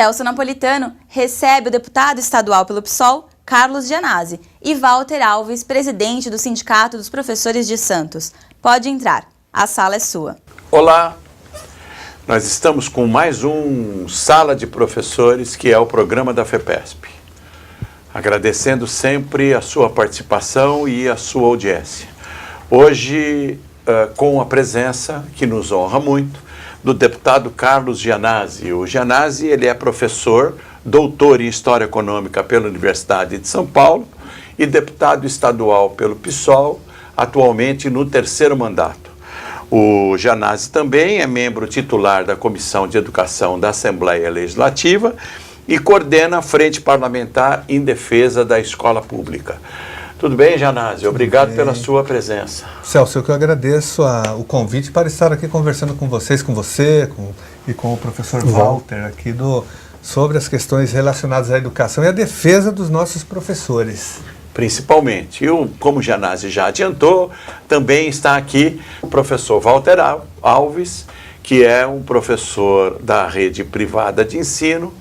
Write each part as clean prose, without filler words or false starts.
Celso Napolitano recebe o deputado estadual pelo PSOL, Carlos Gianazzi, e Walter Alves, presidente do Sindicato dos Professores de Santos. Pode entrar, a sala é sua. Olá, nós estamos com mais um Sala de Professores, que é o programa da FEPESP. Agradecendo sempre a sua participação e a sua audiência. Hoje, com a presença, que nos honra muito, do deputado Carlos Gianazzi. O Gianazzi, ele é professor, doutor em História Econômica pela Universidade de São Paulo e deputado estadual pelo PSOL, atualmente no 3º mandato. O Gianazzi também é membro titular da Comissão de Educação da Assembleia Legislativa e coordena a Frente Parlamentar em Defesa da Escola Pública. Tudo bem, Gianazzi? Obrigado pela sua presença. Celso, eu que agradeço o convite para estar aqui conversando com vocês, com você e com o professor Walter aqui sobre as questões relacionadas à educação e à defesa dos nossos professores. Principalmente. Como o Gianazzi já adiantou, também está aqui o professor Walter Alves, que é um professor da rede privada de ensino,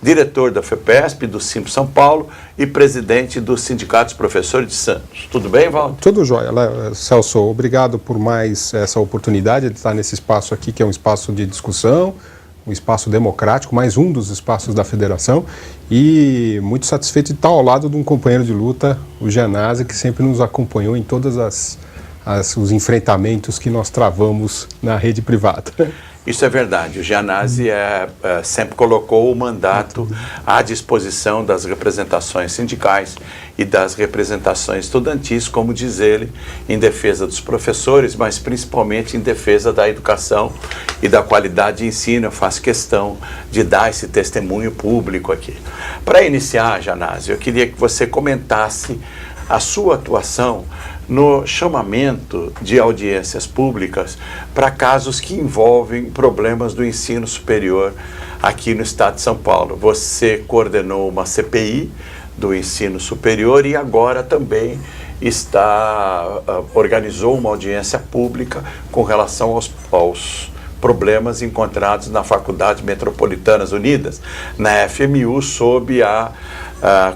diretor da FEPESP, do Simples São Paulo e presidente do Sindicato dos Professores de Santos. Tudo bem, Walter? Tudo jóia, Celso. Obrigado por mais essa oportunidade de estar nesse espaço aqui, que é um espaço de discussão, um espaço democrático, mais um dos espaços da federação, e muito satisfeito de estar ao lado de um companheiro de luta, o Gianazzi, que sempre nos acompanhou em todos os enfrentamentos que nós travamos na rede privada. Isso é verdade. O Gianazzi sempre colocou o mandato à disposição das representações sindicais e das representações estudantis, como diz ele, em defesa dos professores, mas principalmente em defesa da educação e da qualidade de ensino. Eu faço questão de dar esse testemunho público aqui. Para iniciar, Gianazzi, eu queria que você comentasse a sua atuação no chamamento de audiências públicas para casos que envolvem problemas do ensino superior aqui no estado de São Paulo. Você coordenou uma CPI do ensino superior e agora também organizou uma audiência pública com relação aos problemas encontrados na Faculdade Metropolitanas Unidas, na FMU, sob a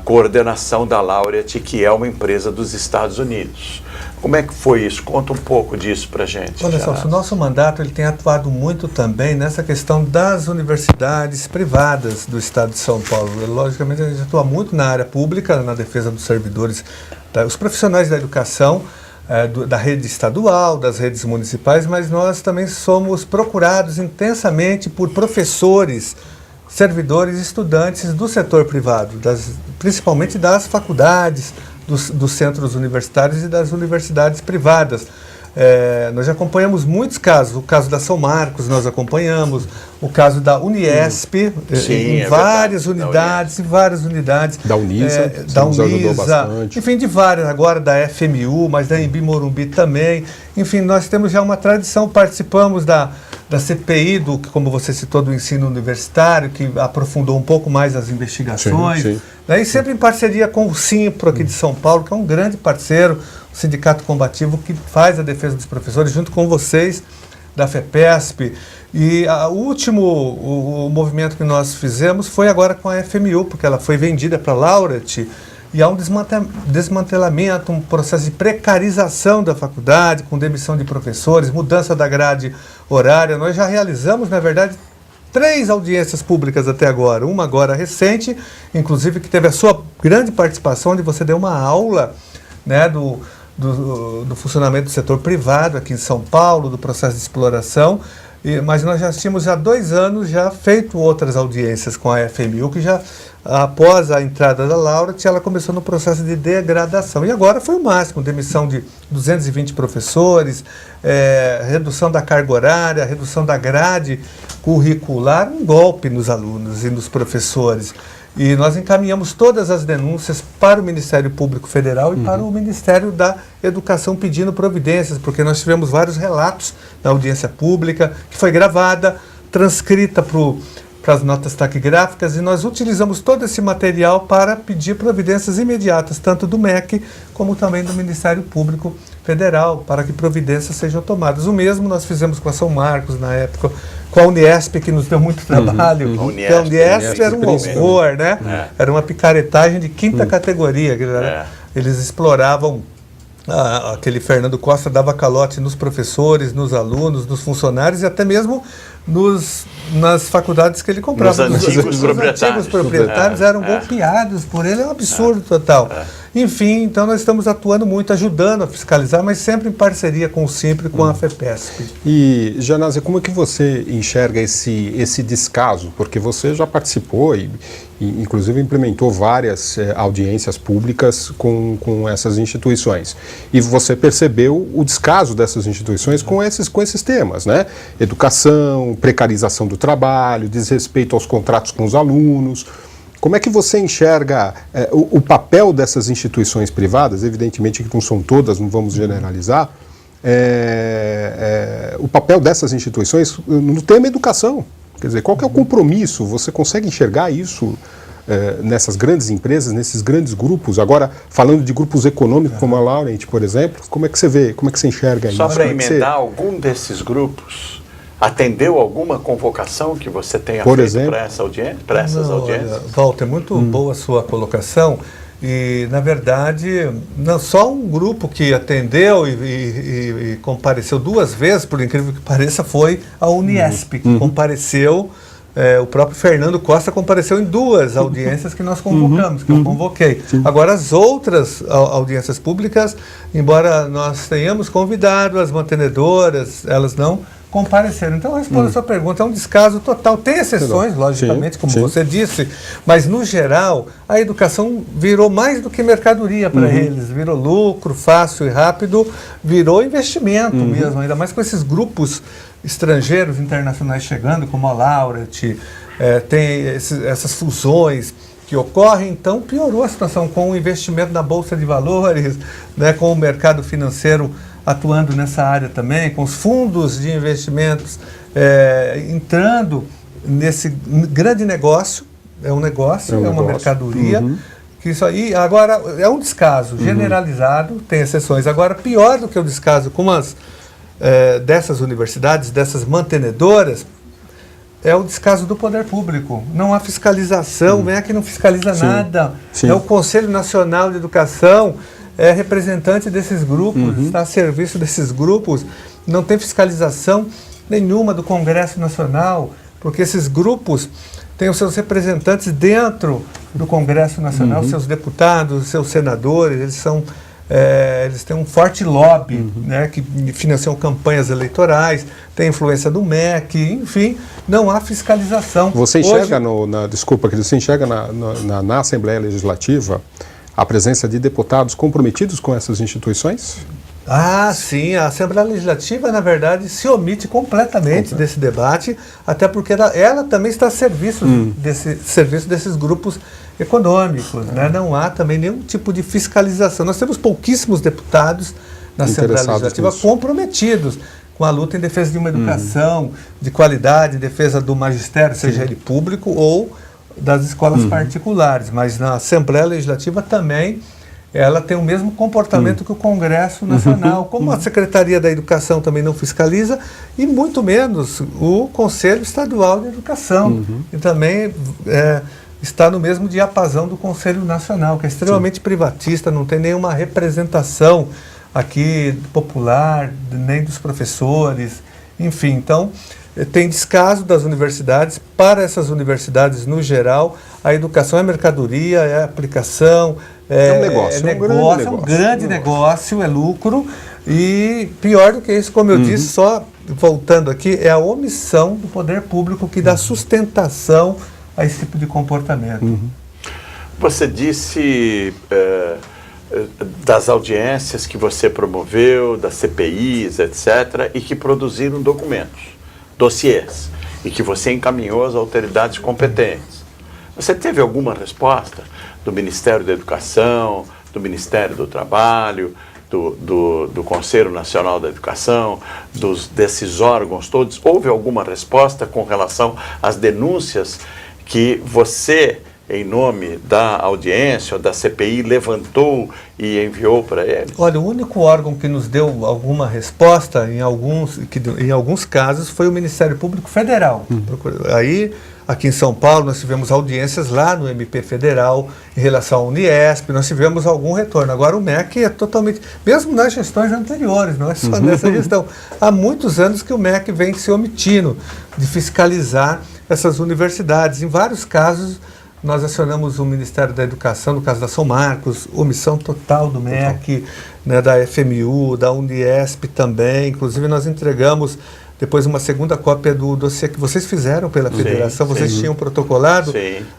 coordenação da Laureate, que é uma empresa dos Estados Unidos. Como é que foi isso? Conta um pouco disso para a gente. Olha só, o nosso mandato ele tem atuado muito também nessa questão das universidades privadas do estado de São Paulo. Logicamente, a gente atua muito na área pública, na defesa dos servidores, os profissionais da educação, da rede estadual, das redes municipais, mas nós também somos procurados intensamente por professores, servidores e estudantes do setor privado, principalmente das faculdades, dos centros universitários e das universidades privadas. Nós já acompanhamos muitos casos, o caso da São Marcos nós acompanhamos, o caso da Uniesp, em várias unidades, da Unisa, enfim, de várias, agora da FMU, mas da Embi Morumbi também. Enfim, nós temos já uma tradição, participamos da CPI, como você citou, do ensino universitário, que aprofundou um pouco mais as investigações, e sempre em parceria com o Simpro aqui de São Paulo, que é um grande parceiro, o Sindicato Combativo, que faz a defesa dos professores, junto com vocês, da FEPESP. E o último movimento que nós fizemos foi agora com a FMU, porque ela foi vendida para a Laureate, e há um desmantelamento, um processo de precarização da faculdade, com demissão de professores, mudança da grade horária. Nós já realizamos, na verdade, 3 audiências públicas até agora. Uma agora recente, inclusive, que teve a sua grande participação, onde você deu uma aula, né, do funcionamento do setor privado aqui em São Paulo, do processo de exploração. Mas nós já tínhamos há 2 anos já feito outras audiências com a FMU, que já, após a entrada da Laureate, ela começou no processo de degradação. E agora foi o máximo, demissão de 220 professores, redução da carga horária, redução da grade curricular, um golpe nos alunos e nos professores. E nós encaminhamos todas as denúncias para o Ministério Público Federal e para o Ministério da Educação pedindo providências, porque nós tivemos vários relatos na audiência pública, que foi gravada, transcrita para as notas taquigráficas, e nós utilizamos todo esse material para pedir providências imediatas, tanto do MEC como também do Ministério Público federal para que providências sejam tomadas. O mesmo nós fizemos com a São Marcos na época, com a Uniesp, que nos deu muito trabalho. A Uniesp era um horror, né? Era uma picaretagem de quinta categoria. Eles exploravam, aquele Fernando Costa dava calote nos professores, nos alunos, nos funcionários e até mesmo nas faculdades que ele comprava. Os antigos proprietários eram golpeados por ele, é um absurdo total. Enfim, então nós estamos atuando muito, ajudando a fiscalizar, mas sempre em parceria com o SINPRE e com a FEPESP. E, Janase, como é que você enxerga esse descaso? Porque você já participou e inclusive implementou várias audiências públicas com essas instituições. E você percebeu o descaso dessas instituições com esses temas, né? Educação, precarização do trabalho, desrespeito aos contratos com os alunos. Como é que você enxerga o papel dessas instituições privadas? Evidentemente que não são todas, não vamos generalizar. O papel dessas instituições no tema educação. Quer dizer, qual que é o compromisso? Você consegue enxergar isso nessas grandes empresas, nesses grandes grupos? Agora, falando de grupos econômicos como a Laurent, por exemplo, como é que você vê, como é que você enxerga isso? Só para emendar, algum desses grupos atendeu alguma convocação que você tenha feito para essa audiência, para essas audiências? Walter, muito boa a sua colocação. E, na verdade, não só um grupo que atendeu e compareceu 2 vezes, por incrível que pareça, foi a Uniesp, que compareceu. O próprio Fernando Costa compareceu em 2 audiências que nós convocamos, que eu convoquei. Agora, as outras audiências públicas, embora nós tenhamos convidado as mantenedoras, elas não compareceram. Então, respondo a sua pergunta, é um descaso total. Tem exceções, logicamente, como você disse, mas, no geral, a educação virou mais do que mercadoria para eles. Virou lucro fácil e rápido, virou investimento mesmo, ainda mais com esses grupos estrangeiros, internacionais chegando, como a Laurent, tem essas fusões que ocorrem, então piorou a situação com o investimento na Bolsa de Valores, né, com o mercado financeiro atuando nessa área também, com os fundos de investimentos entrando nesse grande negócio, é uma mercadoria, que isso aí, agora, é um descaso generalizado, tem exceções. Agora, pior do que o descaso com dessas universidades, dessas mantenedoras, é o descaso do poder público. Não há fiscalização, vem aqui não fiscaliza nada. É o Conselho Nacional de Educação, é representante desses grupos, está a serviço desses grupos, não tem fiscalização nenhuma do Congresso Nacional, porque esses grupos têm os seus representantes dentro do Congresso Nacional, seus deputados, seus senadores, eles têm um forte lobby, né, que financiam campanhas eleitorais, tem influência do MEC, enfim, não há fiscalização. Você enxerga, você enxerga na Assembleia Legislativa a presença de deputados comprometidos com essas instituições? Sim, a Assembleia Legislativa, na verdade, se omite completamente desse debate, até porque ela também está a serviço desses grupos econômicos, né? Não há também nenhum tipo de fiscalização. Nós temos pouquíssimos deputados na Assembleia Legislativa comprometidos com a luta em defesa de uma educação de qualidade, em defesa do magistério, seja ele público ou das escolas particulares, mas na Assembleia Legislativa também ela tem o mesmo comportamento que o Congresso Nacional, como a Secretaria da Educação também não fiscaliza, e muito menos o Conselho Estadual de Educação, que também está no mesmo diapasão do Conselho Nacional, que é extremamente privatista, não tem nenhuma representação aqui popular, nem dos professores, enfim, então tem descaso das universidades. Para essas universidades, no geral, a educação é mercadoria, é aplicação, é um grande negócio, é lucro. E pior do que isso, como eu disse, só voltando aqui, é a omissão do poder público que dá sustentação a esse tipo de comportamento. Você disse das audiências que você promoveu, das CPIs, etc., e que produziram dossiês, e que você encaminhou às autoridades competentes. Você teve alguma resposta do Ministério da Educação, do Ministério do Trabalho, do Conselho Nacional da Educação, desses órgãos todos? Houve alguma resposta com relação às denúncias que você em nome da audiência ou da CPI, levantou e enviou para eles? Olha, o único órgão que nos deu alguma resposta em alguns casos foi o Ministério Público Federal. Aí, aqui em São Paulo, nós tivemos audiências lá no MP Federal em relação ao Uniesp, nós tivemos algum retorno. Agora o MEC é totalmente, mesmo nas gestões anteriores, não é só nessa gestão. Há muitos anos que o MEC vem se omitindo de fiscalizar essas universidades. Em vários casos, nós acionamos o Ministério da Educação, no caso da São Marcos, omissão total do MEC, né, da FMU, da Uniesp também. Inclusive, nós entregamos depois uma segunda cópia do dossiê que vocês fizeram pela federação, vocês tinham protocolado,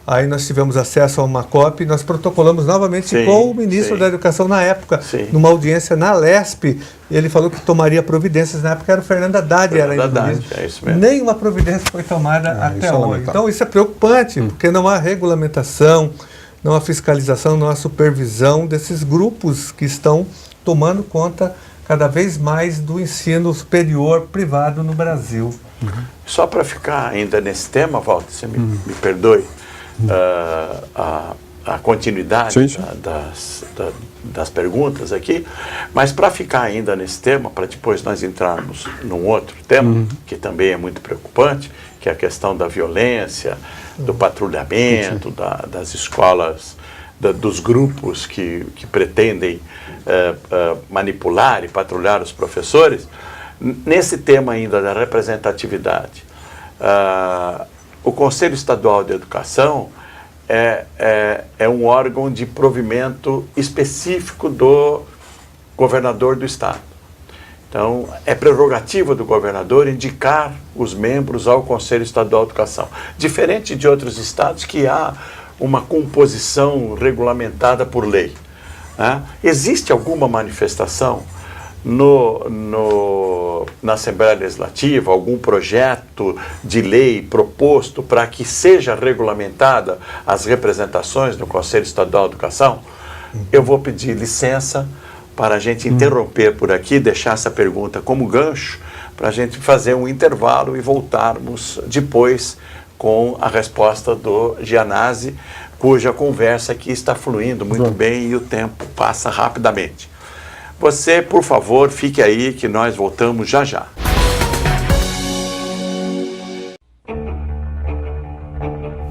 aí nós tivemos acesso a uma cópia e nós protocolamos novamente com o ministro da Educação na época, numa audiência na LESP. Ele falou que tomaria providências, na época era o Fernando Haddad, É isso mesmo. Nenhuma providência foi tomada até hoje. Então isso é preocupante, porque não há regulamentação, não há fiscalização, não há supervisão desses grupos que estão tomando conta cada vez mais do ensino superior privado no Brasil. Só para ficar ainda nesse tema, Walter, você me perdoe, a continuidade das perguntas aqui, mas para ficar ainda nesse tema, para depois nós entrarmos num outro tema, que também é muito preocupante, que é a questão da violência, do patrulhamento, das escolas, dos grupos que pretendem manipular e patrulhar os professores. Nesse tema ainda da representatividade, o Conselho Estadual de Educação é um órgão de provimento específico do governador do estado. Então, é prerrogativa do governador indicar os membros ao Conselho Estadual de Educação. Diferente de outros estados que há uma composição regulamentada por lei. Né? Existe alguma manifestação na Assembleia Legislativa, algum projeto de lei proposto para que seja regulamentada as representações no Conselho Estadual de Educação? Eu vou pedir licença para a gente interromper por aqui, deixar essa pergunta como gancho, para a gente fazer um intervalo e voltarmos depois com a resposta do Gianazzi, cuja conversa aqui está fluindo muito bem e o tempo passa rapidamente. Você, por favor, fique aí que nós voltamos já já.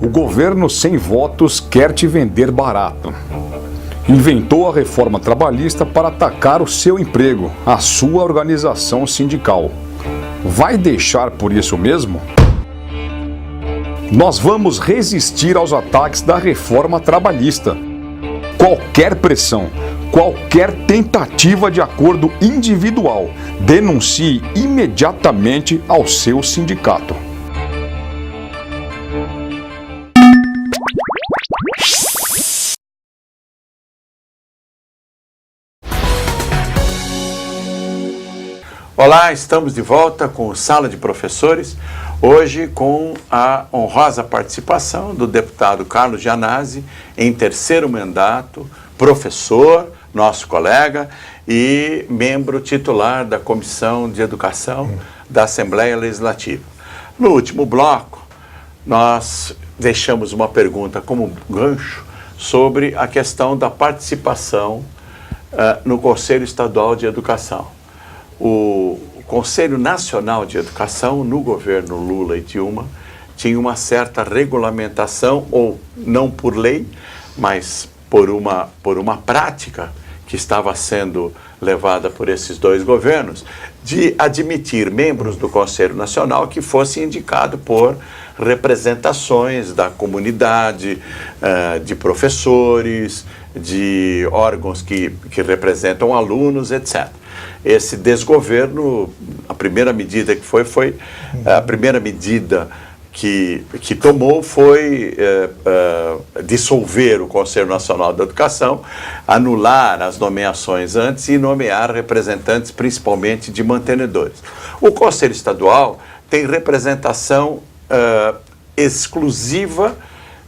O governo sem votos quer te vender barato. Inventou a reforma trabalhista para atacar o seu emprego, a sua organização sindical. Vai deixar por isso mesmo? Nós vamos resistir aos ataques da reforma trabalhista. Qualquer pressão, qualquer tentativa de acordo individual, denuncie imediatamente ao seu sindicato. Olá, estamos de volta com o Sala de Professores, hoje com a honrosa participação do deputado Carlos Gianazzi, em terceiro mandato, professor, nosso colega e membro titular da Comissão de Educação da Assembleia Legislativa. No último bloco, nós deixamos uma pergunta como gancho sobre a questão da participação no Conselho Estadual de Educação. O Conselho Nacional de Educação, no governo Lula e Dilma, tinha uma certa regulamentação, ou não por lei, mas por uma prática que estava sendo levada por esses dois governos, de admitir membros do Conselho Nacional que fossem indicados por representações da comunidade, de professores, de órgãos que representam alunos, etc. Esse desgoverno, a primeira medida a primeira medida que tomou foi dissolver o Conselho Nacional da Educação, anular as nomeações antes e nomear representantes principalmente de mantenedores. O Conselho Estadual tem representação exclusiva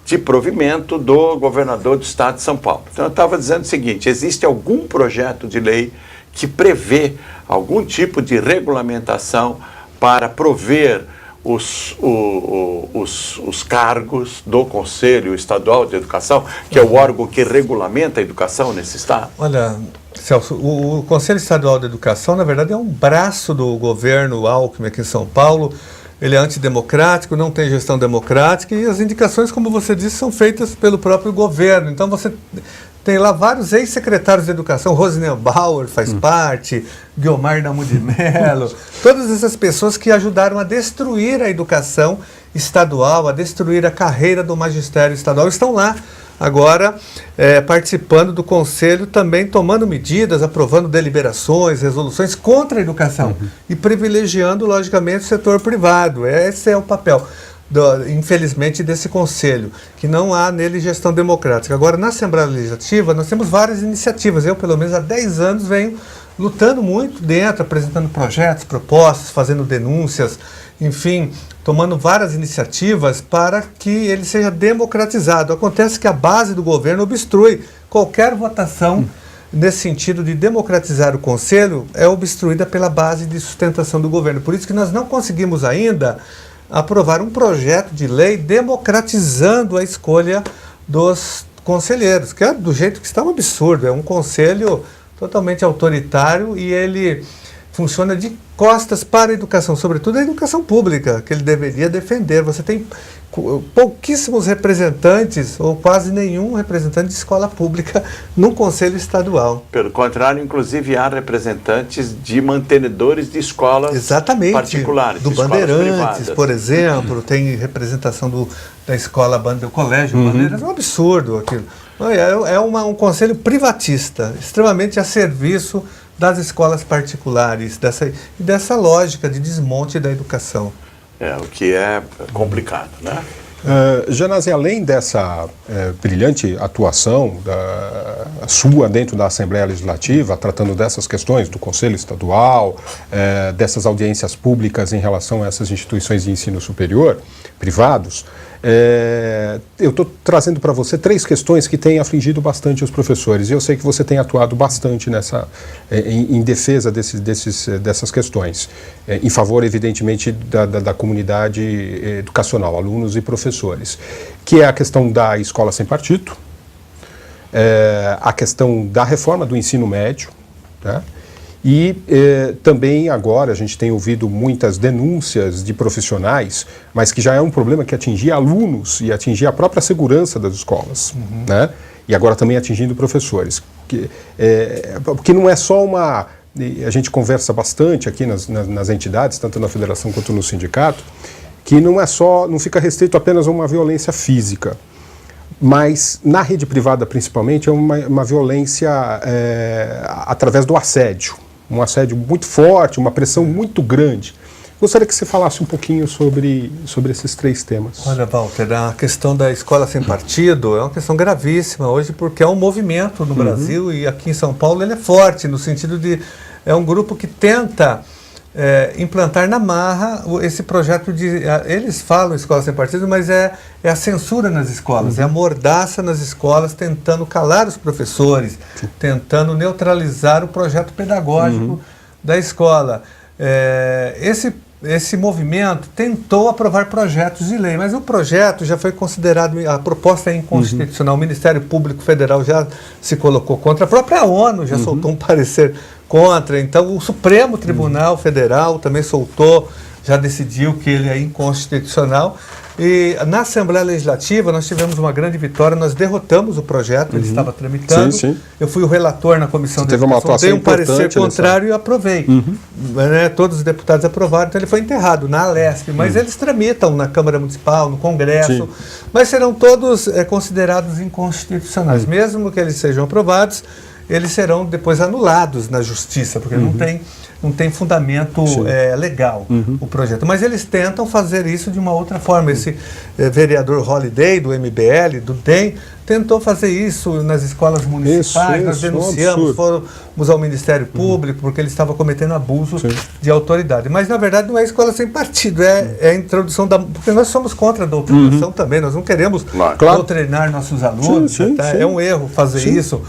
de provimento do governador do estado de São Paulo. Então eu estava dizendo o seguinte, existe algum projeto de lei que prevê algum tipo de regulamentação para prover os cargos do Conselho Estadual de Educação, que é o órgão que regulamenta a educação nesse estado? Olha, Celso, o Conselho Estadual de Educação, na verdade, é um braço do governo Alckmin aqui em São Paulo. Ele é antidemocrático, não tem gestão democrática e as indicações, como você disse, são feitas pelo próprio governo. Então você tem lá vários ex-secretários de educação, Rosinel Bauer faz parte, Guiomar Damu de Mello, todas essas pessoas que ajudaram a destruir a educação estadual, a destruir a carreira do magistério estadual, estão lá agora participando do Conselho, também tomando medidas, aprovando deliberações, resoluções contra a educação e privilegiando, logicamente, o setor privado. Esse é o papel, infelizmente, desse Conselho, que não há nele gestão democrática. Agora, na Assembleia Legislativa, nós temos várias iniciativas. Eu, pelo menos, há 10 anos venho lutando muito dentro, apresentando projetos, propostas, fazendo denúncias, enfim, tomando várias iniciativas para que ele seja democratizado. Acontece que a base do governo obstrui qualquer votação nesse sentido de democratizar o Conselho, é obstruída pela base de sustentação do governo. Por isso que nós não conseguimos ainda aprovar um projeto de lei democratizando a escolha dos conselheiros, que é do jeito que está um absurdo. É um conselho totalmente autoritário e ele funciona de costas para a educação, sobretudo a educação pública, que ele deveria defender. Você tem pouquíssimos representantes, ou quase nenhum representante de escola pública no Conselho Estadual. Pelo contrário, inclusive há representantes de mantenedores de escolas particulares. Do Bandeirantes, por exemplo, tem representação da escola do Colégio Bandeirantes. É um absurdo aquilo. É um conselho privatista, extremamente a serviço das escolas particulares, dessa lógica de desmonte da educação. O que é complicado, né? Janazzi, além dessa brilhante atuação sua dentro da Assembleia Legislativa, tratando dessas questões do Conselho Estadual, dessas audiências públicas em relação a essas instituições de ensino superior, privados, eu estou trazendo para você 3 questões que têm afligido bastante os professores, e eu sei que você tem atuado bastante em defesa dessas questões, em favor, evidentemente, da comunidade educacional, alunos e professores, que é a questão da escola sem partido, a questão da reforma do ensino médio, tá? E também agora a gente tem ouvido muitas denúncias de profissionais, mas que já é um problema que atingia alunos e atingia a própria segurança das escolas, né? E agora também atingindo professores. Porque não é só uma... A gente conversa bastante aqui nas entidades, tanto na federação quanto no sindicato, que não fica restrito apenas a uma violência física. Mas na rede privada principalmente é uma violência através do assédio. Um assédio muito forte, uma pressão muito grande. Gostaria que você falasse um pouquinho sobre esses 3 temas. Olha, Walter, a questão da escola sem partido é uma questão gravíssima hoje, porque é um movimento no Brasil e aqui em São Paulo ele é forte, no sentido de... É um grupo que tenta implantar na marra esse projeto de... Eles falam escola sem partido, mas é a censura nas escolas, é a mordaça nas escolas, tentando calar os professores, tentando neutralizar o projeto pedagógico da escola. Esse movimento tentou aprovar projetos de lei, mas o projeto já foi considerado, a proposta é inconstitucional, o Ministério Público Federal já se colocou contra, a própria ONU já soltou um parecer contra, então o Supremo Tribunal Federal também já decidiu que ele é inconstitucional. E na Assembleia Legislativa nós tivemos uma grande vitória, nós derrotamos o projeto, ele estava tramitando, eu fui o relator na Comissão de Educação, dei um parecer contrário e aprovei. Todos os deputados aprovaram, então ele foi enterrado na Alesp, mas eles tramitam na Câmara Municipal, no Congresso, mas serão todos considerados inconstitucionais, mesmo que eles sejam aprovados, eles serão depois anulados na Justiça, porque não tem fundamento legal o projeto. Mas eles tentam fazer isso de uma outra forma. Esse vereador Holliday, do MBL, do DEM, tentou fazer isso nas escolas municipais, nós denunciamos, fomos ao Ministério Público, porque ele estava cometendo abuso de autoridade. Mas, na verdade, não é escola sem partido, é a introdução da... Porque nós somos contra a doutrinação também, nós não queremos doutrinar nossos alunos, é um erro fazer isso.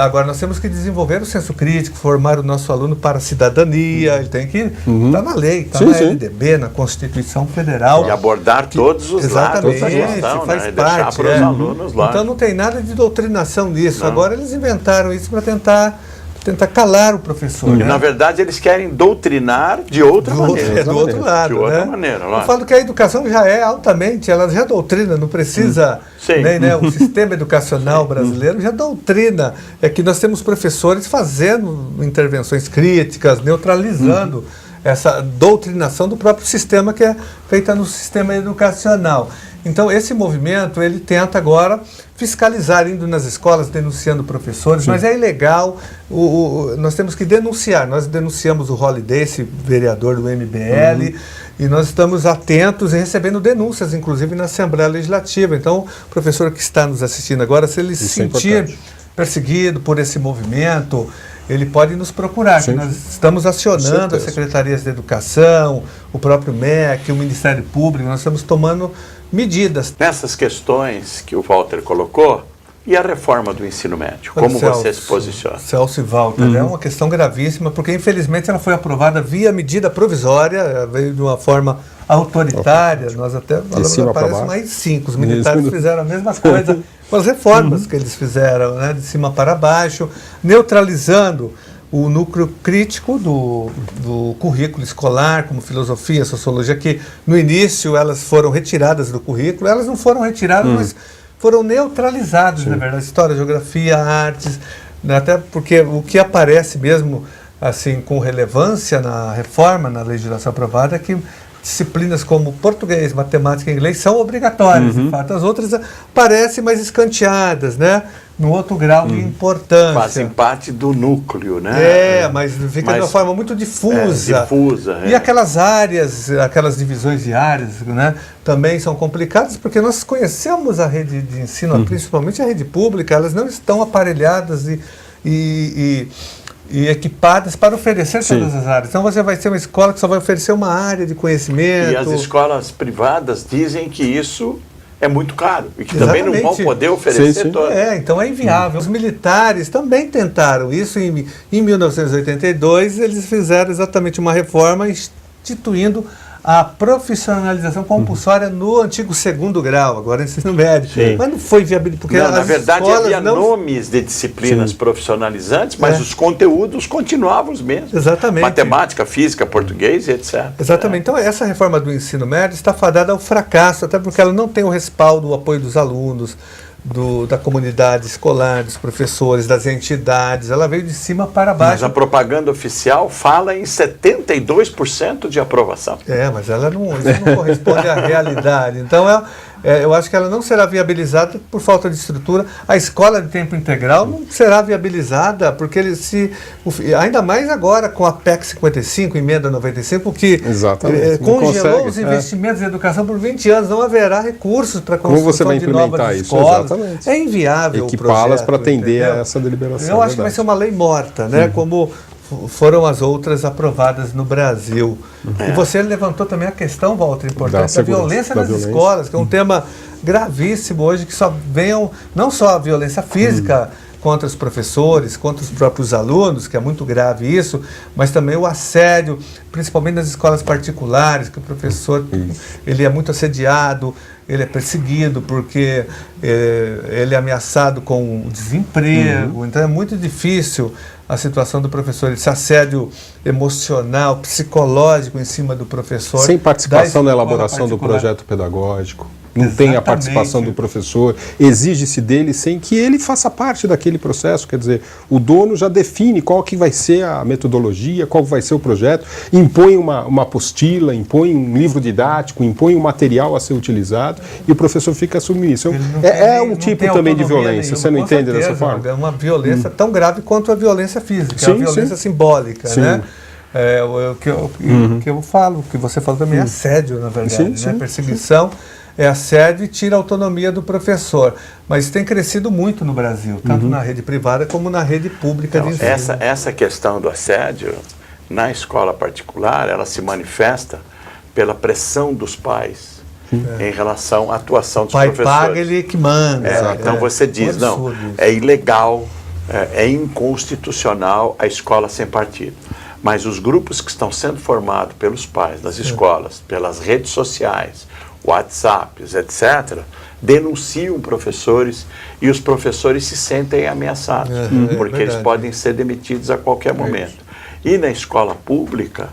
Agora, nós temos que desenvolver o senso crítico, formar o nosso aluno para a cidadania, ele tem que estar na lei, está na LDB, na Constituição Federal. E abordar todos os lados da questão, faz parte, deixar para os alunos lá. Então não tem nada de doutrinação nisso. Não. Agora eles inventaram isso para tentar calar o professor. E, na verdade, eles querem doutrinar de outra maneira. Do outro lado. De outra maneira. Eu falo que a educação já é altamente, ela já doutrina, não precisa... né, o sistema educacional brasileiro já doutrina. É que nós temos professores fazendo intervenções críticas, neutralizando essa doutrinação do próprio sistema que é feita no sistema educacional. Então, esse movimento, ele tenta agora fiscalizar, indo nas escolas, denunciando professores, mas é ilegal, nós temos que denunciar. Nós denunciamos o Holliday, esse vereador do MBL, e nós estamos atentos e recebendo denúncias, inclusive na Assembleia Legislativa. Então, o professor que está nos assistindo agora, se ele se sentir perseguido por esse movimento, ele pode nos procurar, que nós estamos acionando as secretarias de educação, o próprio MEC, o Ministério Público, nós estamos tomando medidas. Nessas questões que o Walter colocou, e a reforma do ensino médio? Como você se posiciona? Celso e Walter, é uma questão gravíssima, porque infelizmente ela foi aprovada via medida provisória, veio de uma forma autoritária, nós até falamos, parece mais 5, os militares fizeram a mesma coisa com as reformas que eles fizeram, né, de cima para baixo, neutralizando o núcleo crítico do currículo escolar, como filosofia, sociologia, que no início elas foram retiradas do currículo, elas não foram retiradas, mas foram neutralizadas, na verdade, história, geografia, artes, né, até porque o que aparece mesmo assim com relevância na reforma, na legislação aprovada, é que disciplinas como português, matemática e inglês são obrigatórias, de fato. As outras parecem mais escanteadas, né? No outro grau de importância. Fazem parte do núcleo, né? Mas fica de uma forma muito difusa. E aquelas áreas, aquelas divisões de áreas, né? Também são complicadas, porque nós conhecemos a rede de ensino, principalmente a rede pública, elas não estão aparelhadas e equipadas para oferecer todas as áreas. Então você vai ter uma escola que só vai oferecer uma área de conhecimento. E as escolas privadas dizem que isso é muito caro e que também não vão poder oferecer todas. Então é inviável. Os militares também tentaram isso. Em 1982 eles fizeram exatamente uma reforma instituindo a profissionalização compulsória no antigo 2º grau, agora ensino médio. Mas não foi viável, porque na verdade havia nomes de disciplinas profissionalizantes, mas os conteúdos continuavam os mesmos. Exatamente. Matemática, física, português e etc. Exatamente. Então essa reforma do ensino médio está fadada ao fracasso, até porque ela não tem o respaldo, o apoio dos alunos, da comunidade escolar, dos professores, das entidades. Ela veio de cima para baixo. Mas a propaganda oficial fala em 72% de aprovação. Mas isso não corresponde à realidade. Então, eu acho que ela não será viabilizada por falta de estrutura. A escola de tempo integral não será viabilizada, porque ainda mais agora com a PEC 55, emenda 95, que congelou os investimentos em educação por 20 anos. Não haverá recursos para a construção de novas escolas. É inviável equipá-las para atender a essa deliberação. Eu acho que vai ser uma lei morta, né? Como foram as outras aprovadas no Brasil. E você levantou também a questão, Walter, importante, da violência nas escolas, que é um tema gravíssimo hoje, que só venham, não só a violência física contra os professores, contra os próprios alunos, que é muito grave isso, mas também o assédio, principalmente nas escolas particulares, que o professor ele é muito assediado, ele é perseguido porque ele é ameaçado com o desemprego, então é muito difícil a situação do professor, esse assédio emocional, psicológico em cima do professor. Sem participação na elaboração do projeto pedagógico. Não tem a participação do professor, exige-se dele sem que ele faça parte daquele processo, quer dizer, o dono já define qual que vai ser a metodologia, qual vai ser o projeto, impõe uma apostila, impõe um livro didático, impõe um material a ser utilizado e o professor fica submisso. É um tipo também de violência, você não entende dessa forma? É uma violência tão grave quanto a violência física, é a violência simbólica, né? O que eu falo, o que você falou também é assédio, na verdade, né? Perseguição. é assédio e tira a autonomia do professor. Mas tem crescido muito no Brasil, tanto na rede privada como na rede pública de ensino. Essa questão do assédio, na escola particular, ela se manifesta pela pressão dos pais em relação à atuação dos professores. O pai paga, ele que manda. Então você diz, não, é ilegal, é inconstitucional a escola sem partido. Mas os grupos que estão sendo formados pelos pais nas escolas, pelas redes sociais, WhatsApps, etc., denunciam professores e os professores se sentem ameaçados, porque eles podem ser demitidos a qualquer momento. E na escola pública,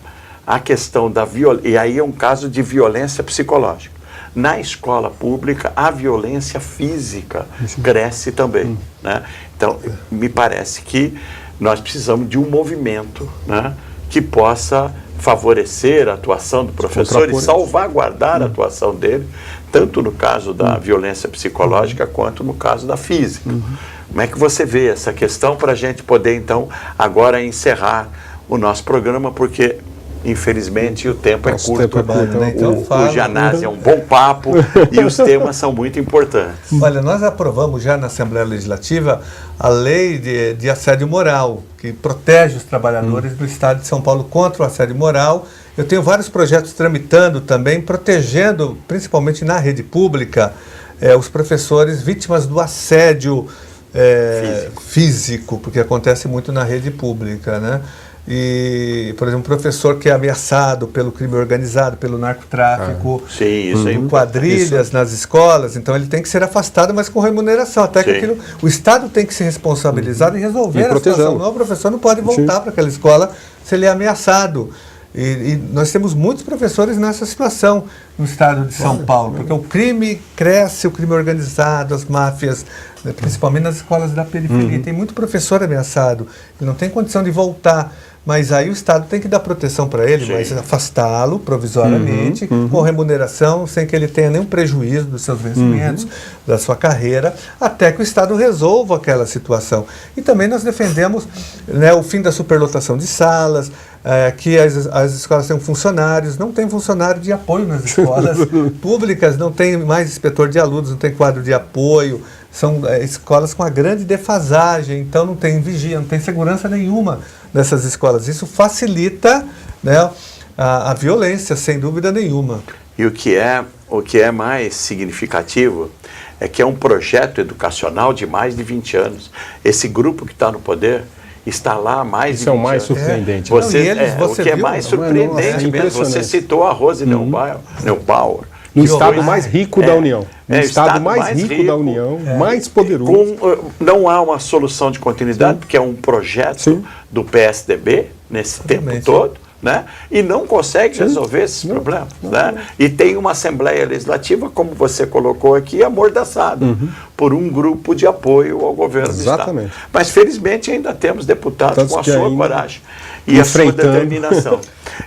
a questão da violência, e aí é um caso de violência psicológica. Na escola pública, a violência física cresce também, né? Então, me parece que nós precisamos de um movimento, né, que possa favorecer a atuação do professor e salvaguardar a atuação dele, tanto no caso da violência psicológica quanto no caso da física. Como é que você vê essa questão para a gente poder, então, agora encerrar o nosso programa, porque infelizmente o tempo é curto. O Janazzi é um bom papo e os temas são muito importantes. Olha, nós aprovamos já na Assembleia Legislativa a lei de assédio moral, que protege os trabalhadores do Estado de São Paulo contra o assédio moral. Eu tenho vários projetos tramitando também, protegendo, principalmente na rede pública, os professores vítimas do assédio físico, porque acontece muito na rede pública, né? E, por exemplo, um professor que é ameaçado pelo crime organizado, pelo narcotráfico, quadrilhas nas escolas, então ele tem que ser afastado, mas com remuneração, até que o Estado tem que se responsabilizar e resolver a situação. Não, o professor não pode voltar para aquela escola se ele é ameaçado. E nós temos muitos professores nessa situação no estado de São Paulo, porque o crime cresce, o crime organizado, as máfias, né, principalmente nas escolas da periferia. Tem muito professor ameaçado, ele não tem condição de voltar, mas aí o Estado tem que dar proteção para ele, mas afastá-lo provisoriamente, com remuneração, sem que ele tenha nenhum prejuízo dos seus vencimentos, da sua carreira, até que o Estado resolva aquela situação. E também nós defendemos, né, o fim da superlotação de salas, que as escolas tenham funcionários, não tem funcionário de apoio nas escolas públicas, não tem mais inspetor de alunos, não tem quadro de apoio, são escolas com uma grande defasagem, então não tem vigia, não tem segurança nenhuma nessas escolas. Isso facilita, né, a violência, sem dúvida nenhuma. E o que é mais significativo é que é um projeto educacional de mais de 20 anos. Esse grupo que está no poder está lá há mais de 20 anos. Isso é o mais surpreendente. O que é mais surpreendente mesmo, você citou a Rose Neubauer, no estado mais rico da União. No estado mais rico da União, mais poderoso. Não há uma solução de continuidade, porque é um projeto do PSDB nesse tempo todo, né? E não consegue resolver esses problemas. Né? E tem uma Assembleia Legislativa, como você colocou aqui, amordaçada por um grupo de apoio ao governo do Estado. Mas felizmente ainda temos deputados com a sua coragem e a sua determinação.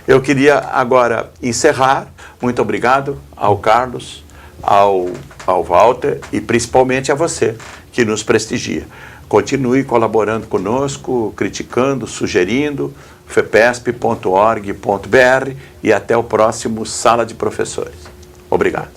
Eu queria agora encerrar. Muito obrigado ao Carlos, ao Walter e principalmente a você que nos prestigia. Continue colaborando conosco, criticando, sugerindo, fepesp.org.br e até o próximo Sala de Professores. Obrigado.